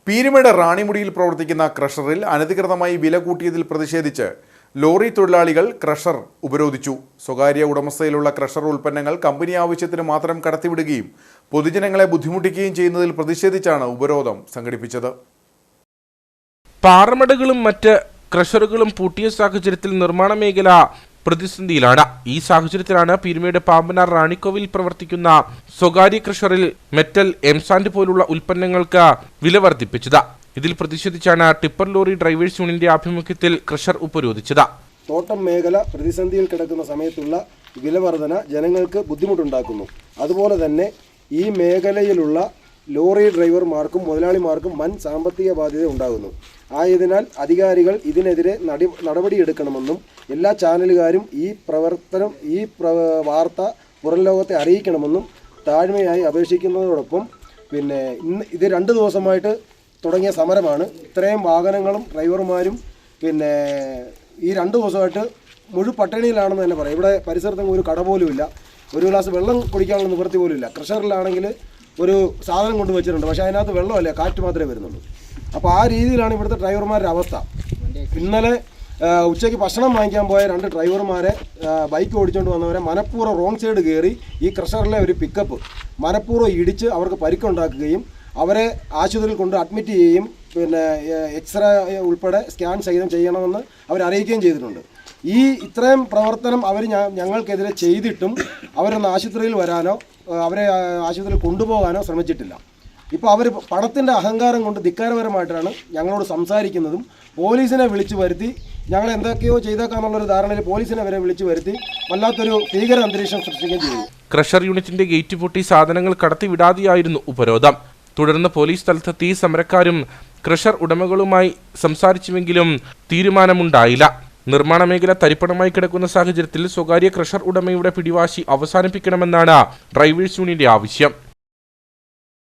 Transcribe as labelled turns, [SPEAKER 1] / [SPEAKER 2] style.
[SPEAKER 1] പീരുമേട് റാണിമുടിയിൽ പ്രവർത്തിക്കുന്ന ക്രഷറിൽ അനധികൃതമായി വില കൂട്ടിയതിൽ പ്രതിഷേധിച്ച് ലോറി തൊഴിലാളികൾ ക്രഷർ ഉപരോധിച്ചു. സ്വകാര്യ ഉടമസ്ഥയിലുള്ള ക്രഷർ ഉൽപ്പന്നങ്ങൾ കമ്പനി ആവശ്യത്തിന് മാത്രം കടത്തിവിടുകയും പൊതുജനങ്ങളെ ബുദ്ധിമുട്ടിക്കുകയും ചെയ്യുന്നതിൽ പ്രതിഷേധിച്ചാണ് ഉപരോധം സംഘടിപ്പിച്ചത്.
[SPEAKER 2] പാറമടകളും മറ്റ് ക്രഷറുകളും പൂട്ടിയ സാഹചര്യത്തിൽ നിർമ്മാണ മേഖല പ്രതിസന്ധിയിലാണ്. ഈ സാഹചര്യത്തിലാണ് പീരുമേട് പാമ്പനാർ റാണിക്കോവിൽ പ്രവർത്തിക്കുന്ന സ്വകാര്യ ക്രഷറിൽ മെറ്റൽ, എംസാൻഡ് പോലുള്ള ഉൽപ്പന്നങ്ങൾക്ക് വില വർദ്ധിപ്പിച്ചത്. ഇതിൽ പ്രതിഷേധിച്ചാണ് ടിപ്പർ ലോറി ഡ്രൈവേഴ്സ് യൂണിയന്റെ ആഭിമുഖ്യത്തിൽ ക്രഷർ ഉപരോധിച്ചത്.
[SPEAKER 3] തോട്ടം മേഖല പ്രതിസന്ധിയിൽ കിടക്കുന്ന സമയത്തുള്ള വില വർധന ജനങ്ങൾക്ക് ബുദ്ധിമുട്ടുണ്ടാക്കുന്നു. അതുപോലെ തന്നെ ഈ മേഖലയിലുള്ള ലോറി ഡ്രൈവർമാർക്കും മുതലാളിമാർക്കും വൻ സാമ്പത്തിക ബാധ്യത ഉണ്ടാകുന്നു. ആയതിനാൽ അധികാരികൾ ഇതിനെതിരെ നടപടിയെടുക്കണമെന്നും എല്ലാ ചാനലുകാരും ഈ വാർത്ത പുറം ലോകത്തെ അറിയിക്കണമെന്നും താഴ്മയായി അപേക്ഷിക്കുന്നതോടൊപ്പം ഇത് 2 ദിവസമായിട്ട് തുടങ്ങിയ സമരമാണ്. ഇത്രയും വാഹനങ്ങളും ഡ്രൈവർമാരും ഈ 2 ദിവസമായിട്ട് പട്ടിണിയിലാണെന്ന് തന്നെ പറയാം. ഇവിടെ പരിസരത്തൊന്നും ഒരു കട പോലും ഇല്ല, ഒരു ഗ്ലാസ് വെള്ളം കുടിക്കാനുള്ള നിവൃത്തി പോലും ഇല്ല. ക്രഷറിലാണെങ്കിൽ ഒരു സാധനം കൊണ്ട് വെച്ചിട്ടുണ്ട്, പക്ഷേ അതിനകത്ത് വെള്ളമല്ല, കാറ്റ് മാത്രമേ വരുന്നുള്ളൂ. അപ്പോൾ ആ രീതിയിലാണ് ഇവിടുത്തെ ഡ്രൈവർമാരുടെ അവസ്ഥ. ഇന്നലെ ഉച്ചയ്ക്ക് ഭക്ഷണം വാങ്ങിക്കാൻ പോയ 2 ഡ്രൈവർമാരെ ബൈക്ക് ഓടിച്ചുകൊണ്ട് വന്നവരെ മനഃപൂർവ്വം റോങ് സൈഡ് കയറി ഈ ക്രഷറിലെ ഒരു പിക്കപ്പ് മനഃപൂർവ്വം ഇടിച്ച് അവർക്ക് പരിക്കുണ്ടാക്കുകയും അവരെ ആശുപത്രിയിൽ കൊണ്ട് അഡ്മിറ്റ് ചെയ്യുകയും എക്സ്റേ ഉൾപ്പെടെ സ്കാൻ സഹിതം ചെയ്യണമെന്ന് അവരറിയിക്കുകയും ചെയ്തിട്ടുണ്ട്. ഇത്രയും പ്രവർത്തനം അവർ ഞങ്ങൾക്കെതിരെ ചെയ്തിട്ടും അവരൊന്ന് ആശുപത്രിയിൽ വരാനോ അവരെ ആശുപത്രിയിൽ കൊണ്ടുപോകാനോ ശ്രമിച്ചിട്ടില്ല. ഇപ്പോൾ അവർ പണത്തിൻ്റെ അഹങ്കാരം കൊണ്ട് ധിക്കാരപരമായിട്ടാണ് ഞങ്ങളോട് സംസാരിക്കുന്നതും പോലീസിനെ വിളിച്ചു വരുത്തി ഞങ്ങൾ എന്തൊക്കെയോ ചെയ്തേക്കാന്നുള്ളൊരു ധാരണയിൽ പോലീസിനെ വരെ വിളിച്ചു വരുത്തി വല്ലാത്തൊരു ഭീകര അന്തരീക്ഷം സൃഷ്ടിക്കുകയും ചെയ്തു.
[SPEAKER 2] ക്രഷർ യൂണിറ്റിന്റെ ഗേറ്റ് പൂട്ടി സാധനങ്ങൾ കടത്തിവിടാതെയായിരുന്നു ഉപരോധം. തുടർന്ന് പോലീസ് സ്ഥലത്തെത്തി സമരക്കാരും ക്രഷർ ഉടമകളുമായി സംസാരിച്ചുവെങ്കിലും തീരുമാനമുണ്ടായില്ല. നിർമ്മാണ മേഖല തരിപ്പണമായി കിടക്കുന്ന സാഹചര്യത്തിൽ സ്വകാര്യ ക്രഷർ ഉടമയുടെ പിടിവാശി അവസാനിപ്പിക്കണമെന്നാണ് ഡ്രൈവേഴ്സ് യൂണിയന്റെ ആവശ്യം.